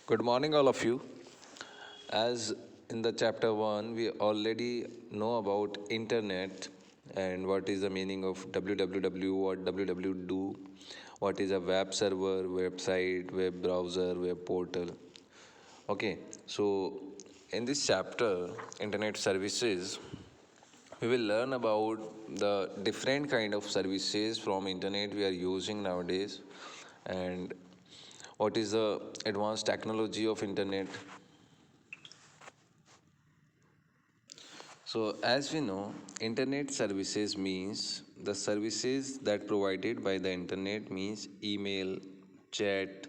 Good morning, all of you. As in the chapter 1, we already know about internet and what is the meaning of www, what www do, what is a web server, website, web browser, web portal. Okay, so in this chapter, internet services, we will learn about the different kind of services from internet we are using nowadays, and what is the advanced technology of internet. So as we know, internet services means the services that provided by the internet means email, chat,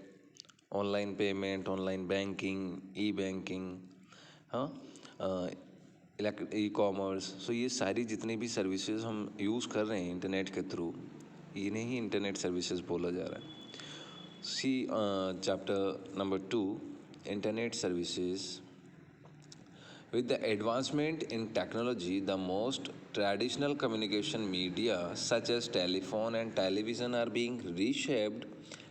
online payment, online banking, e-banking, हाँ, e-commerce. सो ये सारी जितनी भी services हम use कर रहे हैं internet के थ्रू, इन्हें ही इंटरनेट सर्विसेज बोला जा रहा है. सी chapter number 2, internet services. With the advancement in technology, the most traditional communication media such as telephone and television are being reshaped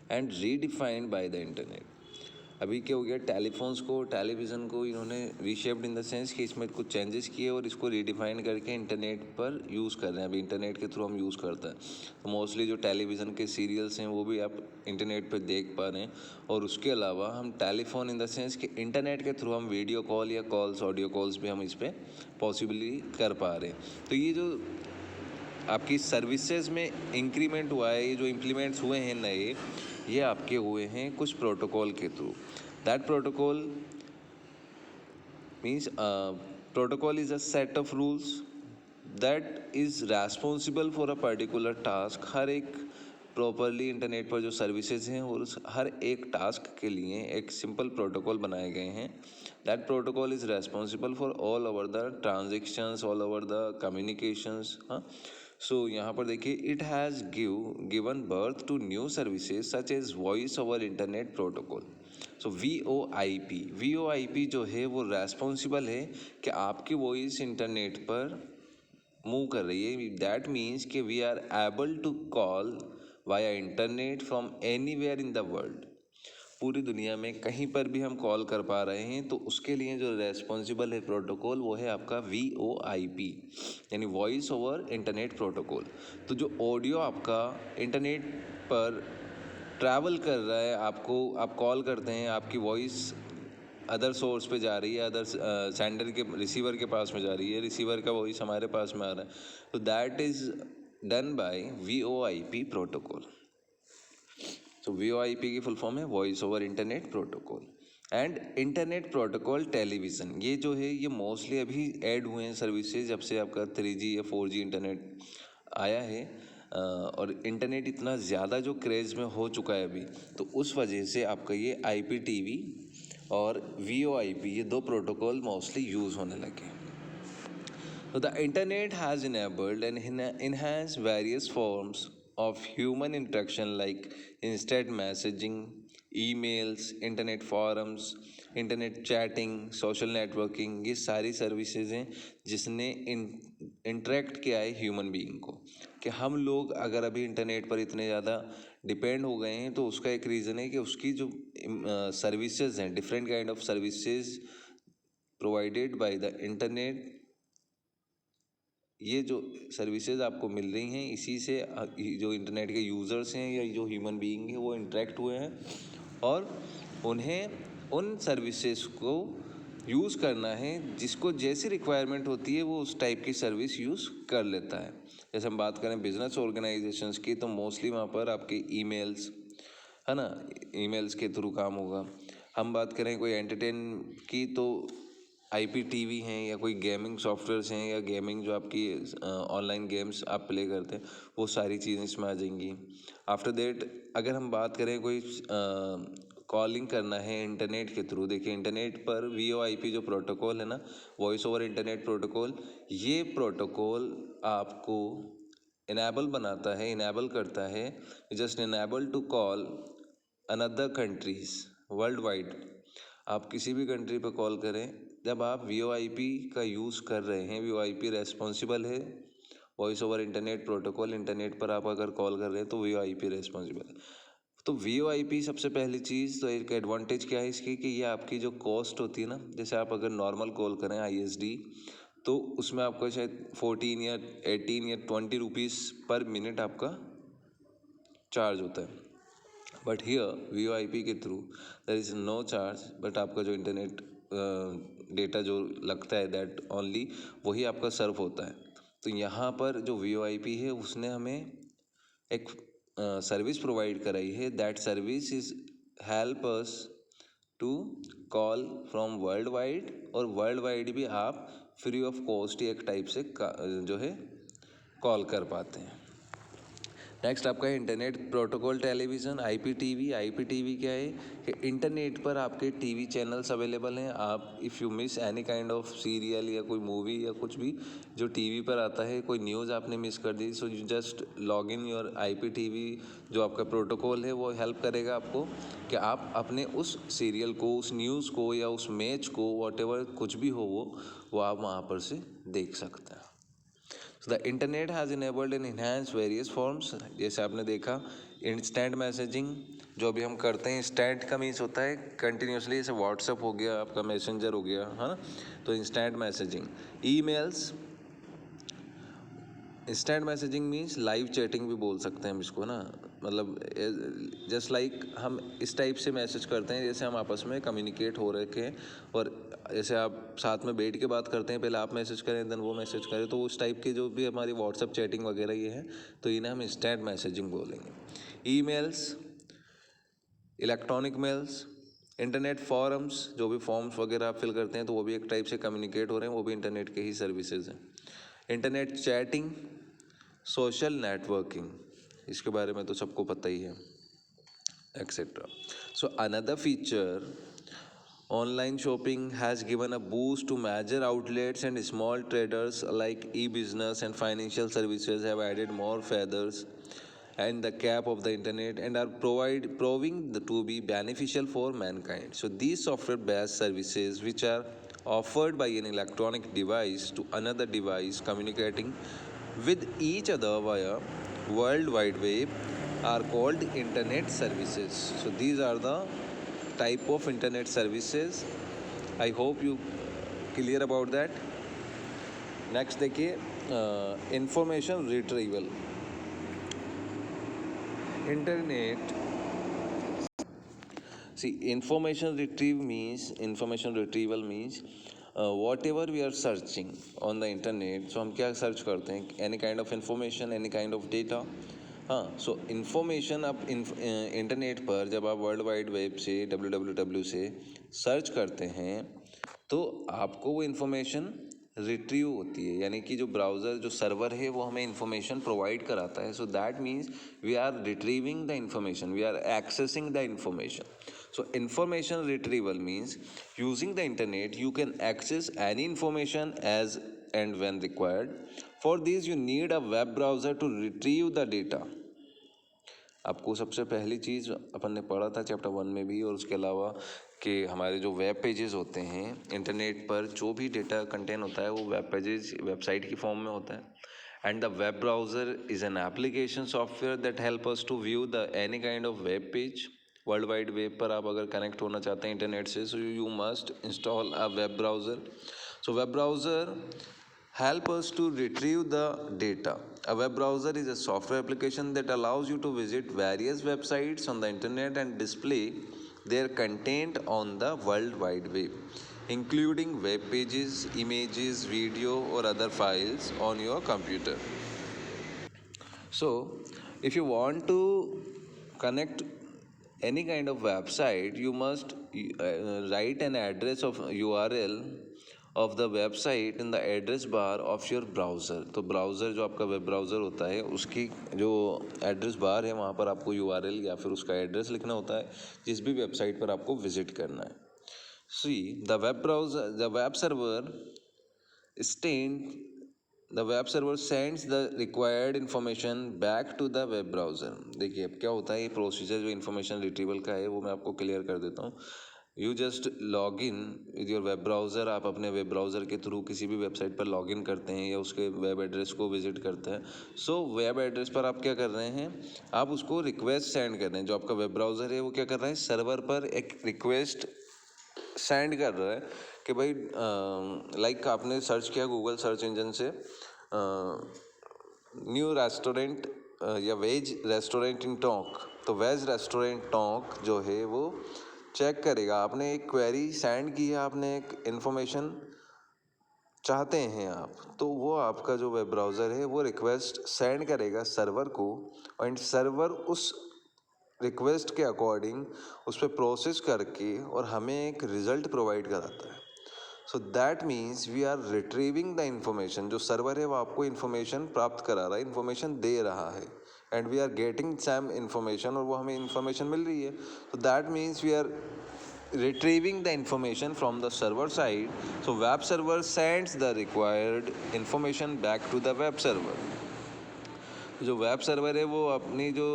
and redefined by the internet. अभी क्या हो गया, टेलीफोन्स को, टेलीविज़न को इन्होंने रीशेप्ड इन द सेंस कि इसमें कुछ चेंजेस किए और इसको रीडिफाइन करके इंटरनेट पर यूज़ कर रहे हैं. अभी इंटरनेट के थ्रू हम यूज़ करते हैं, तो मोस्टली जो टेलीविज़न के सीरियल्स हैं वो भी आप इंटरनेट पर देख पा रहे हैं. और उसके अलावा हम टेलीफोन इन द सेंस कि इंटरनेट के थ्रू हम वीडियो कॉल या कॉल्स, ऑडियो कॉल्स भी हम इस पर पॉसिबली कर पा रहे हैं. तो ये जो आपकी सर्विसेज में इंक्रीमेंट हुआ है, ये जो इम्प्लीमेंट्स हुए हैं नए, ये आपके हुए हैं कुछ प्रोटोकॉल के through. That protocol means protocol is a set of rules that is responsible for a particular task. हर एक प्रॉपरली इंटरनेट पर जो सर्विसेज हैं और उस हर एक टास्क के लिए एक सिंपल प्रोटोकॉल बनाए गए हैं. That protocol is responsible for all over the transactions, all over the communications. हाँ, सो यहाँ पर देखिए, it has given birth to new services such as voice over internet protocol. So V O I P जो है वो responsible है कि आपकी वॉइस इंटरनेट पर मूव कर रही है. दैट मीन्स कि we are able to call via internet from anywhere in the world. पूरी दुनिया में कहीं पर भी हम कॉल कर पा रहे हैं, तो उसके लिए जो रेस्पॉन्सिबल है प्रोटोकॉल वो है आपका VoIP, यानी वॉइस ओवर इंटरनेट प्रोटोकॉल. तो जो ऑडियो आपका इंटरनेट पर ट्रैवल कर रहा है, आपको आप कॉल करते हैं, आपकी वॉइस अदर सोर्स पे जा रही है, अदर सेंडर के, रिसीवर के पास में जा रही है, रिसीवर का वॉइस हमारे पास में आ रहा है, तो that is done by VoIP protocol. तो VoIP की फुल फॉर्म है voice over internet protocol. And internet protocol television, ये जो है ये मोस्टली अभी ऐड हुए हैं सर्विसेज जब से आपका 3G या 4G इंटरनेट आया है. और इंटरनेट इतना ज़्यादा जो क्रेज़ में हो चुका है अभी, तो उस वजह से आपका ये IPTV और VoIP, ये दो प्रोटोकॉल मोस्टली यूज़ होने लगे. So the internet has enabled and enhanced various forms of human interaction like instant messaging, emails, internet forums, internet chatting, social networking. ये सारी सर्विसेज हैं जिसने इंटरेक्ट किया है ह्यूमन बीइंग को. कि हम लोग अगर अभी इंटरनेट पर इतने ज़्यादा डिपेंड हो गए हैं, तो उसका एक रीज़न है कि उसकी जो सर्विसेज हैं, different kind of services provided by the internet, ये जो सर्विसेज आपको मिल रही हैं इसी से जो इंटरनेट के यूज़र्स हैं या जो ह्यूमन बीइंग हैं वो इंटरेक्ट हुए हैं, और उन्हें उन सर्विसेज को यूज़ करना है. जिसको जैसी रिक्वायरमेंट होती है वो उस टाइप की सर्विस यूज़ कर लेता है. जैसे हम बात करें बिजनेस ऑर्गेनाइजेशंस की, तो मोस्टली वहाँ पर आपके ईमेल्स, है ना, ईमेल्स के थ्रू काम होगा. हम बात करें कोई एंटरटेन की, तो IPTV हैं, या कोई गेमिंग सॉफ्टवेयर्स हैं, या गेमिंग जो आपकी ऑनलाइन गेम्स आप प्ले करते हैं, वो सारी चीज़ें इसमें आ जाएंगी. आफ्टर देट अगर हम बात करें कोई कॉलिंग करना है इंटरनेट के थ्रू, देखिए इंटरनेट पर VoIP जो प्रोटोकॉल है ना, वॉइस ओवर इंटरनेट प्रोटोकॉल, ये प्रोटोकॉल आपको इनेबल करता है, just enable to call another countries world wide. आप किसी भी कंट्री पर कॉल करें, जब आप VoIP का यूज़ कर रहे हैं, VoIP रेस्पॉन्सिबल है, voice over internet protocol, internet पर आप अगर कॉल कर रहे हैं तो VoIP रेस्पॉन्सिबल है. तो VoIP सबसे पहली चीज़ तो एक एडवांटेज क्या है इसकी कि ये आपकी जो कॉस्ट होती है ना, जैसे आप अगर नॉर्मल कॉल करें ISD तो उसमें आपका शायद 14 या 18 या 20 रुपीज़ पर मिनट आपका चार्ज होता है। बट हियर VoIP के through there is no charge, but आपका जो इंटरनेट डेटा जो लगता है दैट ओनली वही आपका सर्व होता है। तो यहाँ पर जो VoIP है उसने हमें एक सर्विस प्रोवाइड कराई है। That service is help us to call from world wide, और वर्ल्ड वाइड भी आप फ्री ऑफ कॉस्ट एक टाइप से जो है कॉल कर पाते हैं। नेक्स्ट आपका है internet protocol television IPTV। IPTV क्या है कि इंटरनेट पर आपके टीवी चैनल्स अवेलेबल हैं। आप if you miss any kind of serial या कोई मूवी या कुछ भी जो टीवी पर आता है, कोई न्यूज़ आपने मिस कर दी, so you just log in your IPTV। जो आपका प्रोटोकॉल है वो हेल्प करेगा आपको कि आप अपने उस सीरियल को, उस न्यूज़ को या उस मैच को, वॉटेवर कुछ भी हो वो आप वहाँ पर से देख सकते हैं। So the internet has enabled and enhanced various forms। जैसे आपने देखा इंस्टेंट मैसेजिंग जो अभी हम करते हैं, इंस्टेंट का मीन्स होता है कंटिन्यूसली, जैसे व्हाट्सअप हो गया, आपका मैसेंजर हो गया, है ना, तो instant messaging. Emails, instant messaging means live chatting भी बोल सकते हैं हम इसको ना, मतलब जस्ट लाइक हम इस टाइप से मैसेज करते हैं जैसे हम आपस में कम्युनिकेट हो रखे हैं, और जैसे आप साथ में बैठ के बात करते हैं, पहले आप मैसेज करें देन वो मैसेज करें, तो उस टाइप की जो भी हमारी व्हाट्सअप चैटिंग वगैरह ये है तो इन्हें हम इंस्टेंट मैसेजिंग बोलेंगे। Emails, electronic mails, internet forums, जो भी फॉर्म्स वगैरह आप फिल करते हैं तो वो भी एक टाइप से कम्युनिकेट हो रहे हैं, वो भी इंटरनेट के ही सर्विसेज हैं। इंटरनेट चैटिंग, सोशल नेटवर्किंग, इसके बारे में तो सबको पता ही है, etcetera. So another feature, online shopping has given a boost to major outlets, and small traders like e-business and financial services have added more feathers and the cap of the internet and are proving to be beneficial for mankind. So these software based services which are offered by an electronic device to another device communicating with each other via World Wide Web are called internet services. So these are the type of internet services. I hope you clear about that. Next देखिए information retrieval. Internet information retrieval means whatever we are searching on the internet, so हम क्या search करते हैं, any kind of information, any kind of data। हाँ, so information आप internet पर जब आप वर्ल्ड वाइड वेब से www से सर्च करते हैं तो आपको वो इन्फॉर्मेशन रिट्रीव होती है, यानी कि जो ब्राउज़र जो सर्वर है वो हमें इन्फॉर्मेशन प्रोवाइड कराता है। So that means we are retrieving the information, we are accessing the information. So information retrieval means using the internet you can access any information as and when required. For this you need a web browser to retrieve the data। आपको सबसे पहली चीज़ अपन ने पढ़ा था chapter 1 में भी, और उसके अलावा कि हमारे जो वेब पेजेस होते हैं इंटरनेट पर जो भी डेटा कंटेन होता है वो वेब पेजेस वेबसाइट की फॉर्म में होता है। And the web browser is an application software that help us to view the any kind of web page. World wide web पर आप अगर कनेक्ट होना चाहते हैं इंटरनेट से, so you must install a web browser. So web browser help us to retrieve the data। A web browser is a software application that allows you to visit various websites on the internet and display their content on the World Wide Web, including web pages, images, video or other files on your computer। So if you want to connect any kind of website, you must write an address of URL of the website in the address bar of your browser. तो browser जो आपका web browser होता है उसकी जो address bar है वहाँ पर आपको URL या फिर उसका एड्रेस लिखना होता है जिस भी वेबसाइट पर आपको विजिट करना है। See the web server sends the required information back to the web browser. देखिए अब क्या होता है, ये प्रोसीजर जो इन्फॉर्मेशन रिट्रीवल का है वो मैं आपको क्लियर कर देता हूँ। You just log in with your web browser. आप अपने वेब ब्राउज़र के थ्रू किसी भी वेबसाइट पर लॉग इन करते हैं या उसके वेब एड्रेस को विजिट करते हैं। सो वेब एड्रेस पर आप क्या कर रहे हैं, आप उसको रिक्वेस्ट सेंड कर रहे हैं। जो आपका वेब ब्राउज़र है वो क्या कर रहा है, सर्वर पर एक रिक्वेस्ट सेंड कर रहा है कि भाई लाइक आपने सर्च किया गूगल सर्च इंजन से न्यू रेस्टोरेंट या वेज रेस्टोरेंट इन टोंक, तो वेज रेस्टोरेंट टोंक जो है वो चेक करेगा। आपने एक क्वेरी सेंड की है, आपने एक इन्फॉर्मेशन चाहते हैं आप, तो वो आपका जो वेब ब्राउज़र है वो रिक्वेस्ट सेंड करेगा सर्वर को, एंड सर्वर उस रिक्वेस्ट के अकॉर्डिंग उस पर प्रोसेस करके और हमें एक रिज़ल्ट प्रोवाइड कराता है। So that means we are retrieving the information. जो सर्वर है वो आपको इन्फॉर्मेशन प्राप्त करा रहा है, इन्फॉर्मेशन दे रहा है, and we are getting some information, और वो हमें इन्फॉर्मेशन मिल रही है। So that means we are retrieving the information from the server side. So web server sends the required information back to the web server. जो web server है वो अपनी जो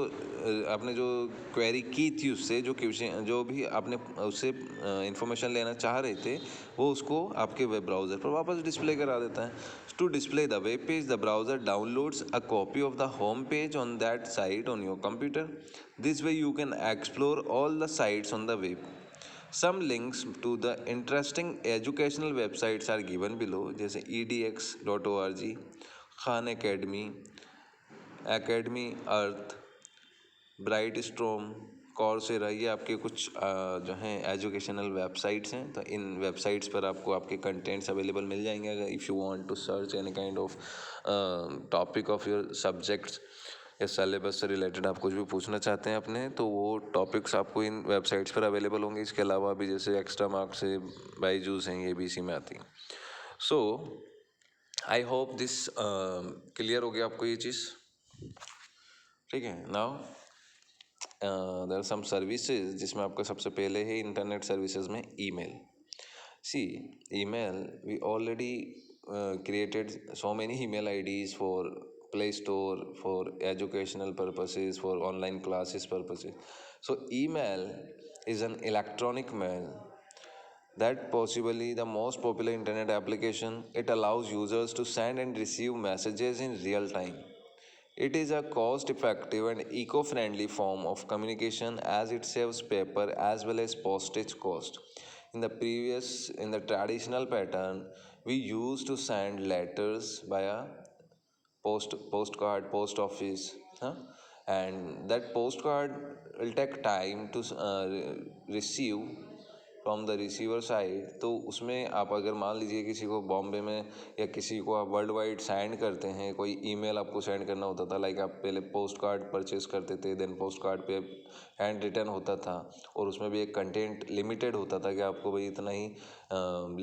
आपने जो क्वेरी की थी उससे जो भी आपने उससे इंफॉर्मेशन लेना चाह रहे थे वो उसको आपके वेब ब्राउज़र पर वापस डिस्प्ले करा देता है। To display the web page the browser downloads a copy of the home page on that site on your computer. This way you can explore all the sites on the web. Some links to the interesting educational websites are given below, जैसे edx.org, Khan Academy, Academy Earth, Brightstorm, Coursera, ये आपके कुछ जो हैं educational websites हैं। तो इन websites पर आपको आपके कंटेंट्स अवेलेबल मिल जाएंगे। अगर if you want to search any kind of topic of your subjects या सिलेबस से रिलेटेड आप कुछ भी पूछना चाहते हैं अपने, तो वो टॉपिक्स आपको इन वेबसाइट्स पर अवेलेबल होंगे। इसके अलावा भी जैसे एक्स्ट्रा मार्क्स से बाईजूस हैं, ये भी इसी में आती हैं। So I hope this clear हो गया आपको ये चीज़, ठीक है। Now there are some services जिसमें आपका सबसे पहले है इंटरनेट सर्विसेज में email. See email, we already created so many email IDs for Play Store, for educational purposes, for online classes purposes. So email is an electronic mail that possibly the most popular internet application. It allows users to send and receive messages in real time. It is a cost-effective and eco-friendly form of communication as it saves paper as well as postage cost. In the traditional pattern, we used to send letters via postcard, post office, and that postcard will take time to receive from the receiver side. तो उसमें आप अगर मान लीजिए किसी को बॉम्बे में या किसी को आप वर्ल्ड वाइड सेंड करते हैं, कोई ईमेल आपको सेंड करना होता था, लाइक आप पहले पोस्ट कार्ड परचेज करते थे, देन पोस्ट कार्ड पे हैंड रिटन होता था, और उसमें भी एक कंटेंट लिमिटेड होता था कि आपको भाई इतना ही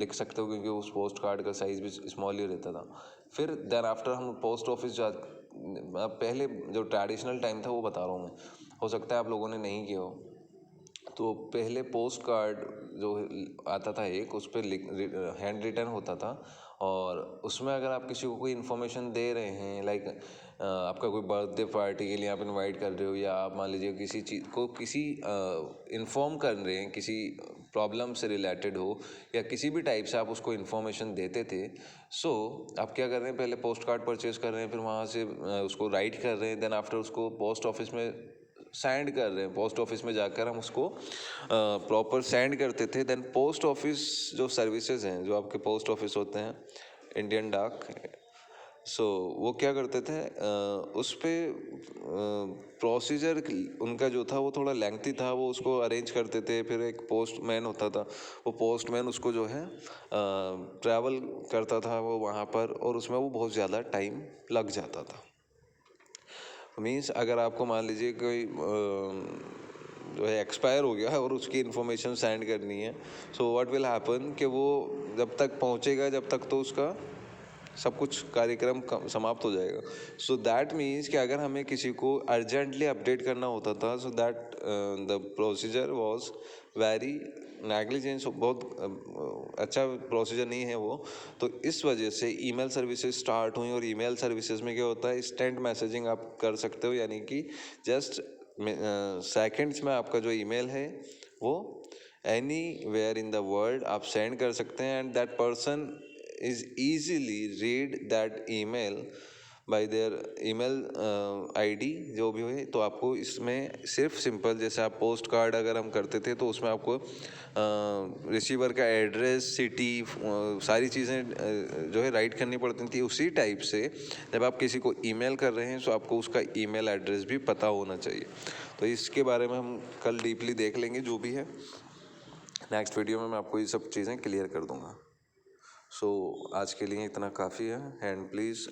लिख सकते हो, क्योंकि उस पोस्ट कार्ड का साइज़ भी स्मॉल ही रहता था। फिर देन आफ्टर हम पोस्ट ऑफिस पहले जो ट्रेडिशनल टाइम था वो बता रहा हूँ मैं, हो सकता है आप लोगों ने नहीं किया हो। तो पहले पोस्ट कार्ड जो आता था एक, उस पर हैंड रिटन होता था, और उसमें अगर आप किसी को कोई इन्फॉर्मेशन दे रहे हैं, लाइक आपका कोई बर्थडे पार्टी के लिए आप इनवाइट कर रहे हो, या आप मान लीजिए किसी चीज़ को इन्फॉर्म कर रहे हैं, किसी प्रॉब्लम से रिलेटेड हो या किसी भी टाइप से आप उसको इन्फॉर्मेशन देते थे। सो आप क्या कर रहे हैं, पहले पोस्ट कार्ड परचेज कर रहे हैं, फिर वहाँ से उसको राइट कर रहे हैं, देन आफ्टर उसको पोस्ट ऑफिस में सेंड कर रहे हैं। पोस्ट ऑफिस में जाकर हम उसको प्रॉपर सेंड करते थे। देन पोस्ट ऑफिस जो सर्विसेज हैं, जो आपके पोस्ट ऑफिस होते हैं, इंडियन डाक, सो वो क्या करते थे, उस पर प्रोसीजर उनका जो था वो थोड़ा लेंथी था, वो उसको अरेंज करते थे। फिर एक पोस्टमैन होता था, वो पोस्टमैन उसको जो है ट्रैवल करता था वो वहाँ पर, और उसमें वो बहुत ज़्यादा टाइम लग जाता था। मीन्स अगर आपको मान लीजिए कोई जो है एक्सपायर हो गया है और उसकी इन्फॉर्मेशन सेंड करनी है, सो व्हाट विल हैपन कि वो जब तक पहुंचेगा, जब तक तो उसका सब कुछ कार्यक्रम समाप्त हो जाएगा। सो दैट मीन्स कि अगर हमें किसी को अर्जेंटली अपडेट करना होता था, so that the procedure was very negligence, बहुत अच्छा प्रोसीजर नहीं है वो। तो इस वजह से ईमेल सर्विसेज स्टार्ट हुई, और ईमेल सर्विसेज में क्या होता है, इंस्टेंट मैसेजिंग आप कर सकते हो, यानी कि जस्ट सेकंड्स में आपका जो ईमेल है वो anywhere in the world आप send कर सकते हैं and that person is easily read that email bye there email ID जो भी हो। तो आपको इसमें सिर्फ सिंपल जैसे आप पोस्ट कार्ड अगर हम करते थे तो उसमें आपको रिसीवर का एड्रेस, सिटी, सारी चीज़ें जो है राइट करनी पड़ती थी। उसी टाइप से जब आप किसी को ईमेल कर रहे हैं तो आपको उसका ईमेल एड्रेस भी पता होना चाहिए। तो इसके बारे में हम कल डीपली देख लेंगे जो भी है। नेक्स्ट वीडियो में मैं आपको ये सब चीज़ें क्लियर कर दूंगा। सो आज के लिए इतना काफ़ी है एंड प्लीज़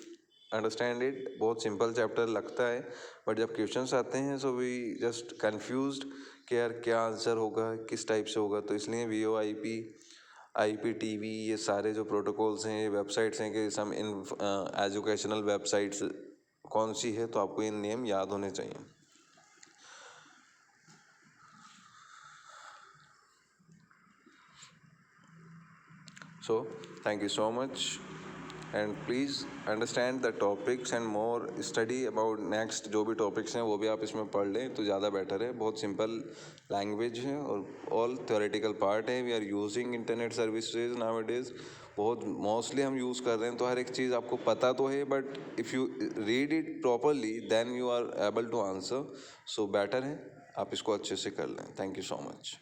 अंडरस्टैंड इट। बहुत सिंपल चैप्टर लगता है बट जब क्वेश्चंस आते हैं सो वी जस्ट कंफ्यूज्ड कि यार क्या आंसर होगा, किस टाइप से होगा। तो इसलिए VoIP, IPTV ये सारे जो प्रोटोकॉल्स हैं, ये वेबसाइट्स हैं कि सम इन एजुकेशनल वेबसाइट्स कौन सी है तो आपको ये नेम याद होने चाहिए। So thank you so much and please understand the topics and more study about next जो भी topics हैं वो भी आप इसमें पढ़ लें तो ज़्यादा बेटर है। बहुत सिंपल लैंग्वेज है और ऑल theoretical part है। We are using internet services nowadays, बहुत मोस्टली हम यूज़ कर रहे हैं। तो हर एक चीज़ आपको पता तो है but if you read it properly then you are able to answer. So better है आप इसको अच्छे से कर लें। Thank you so much.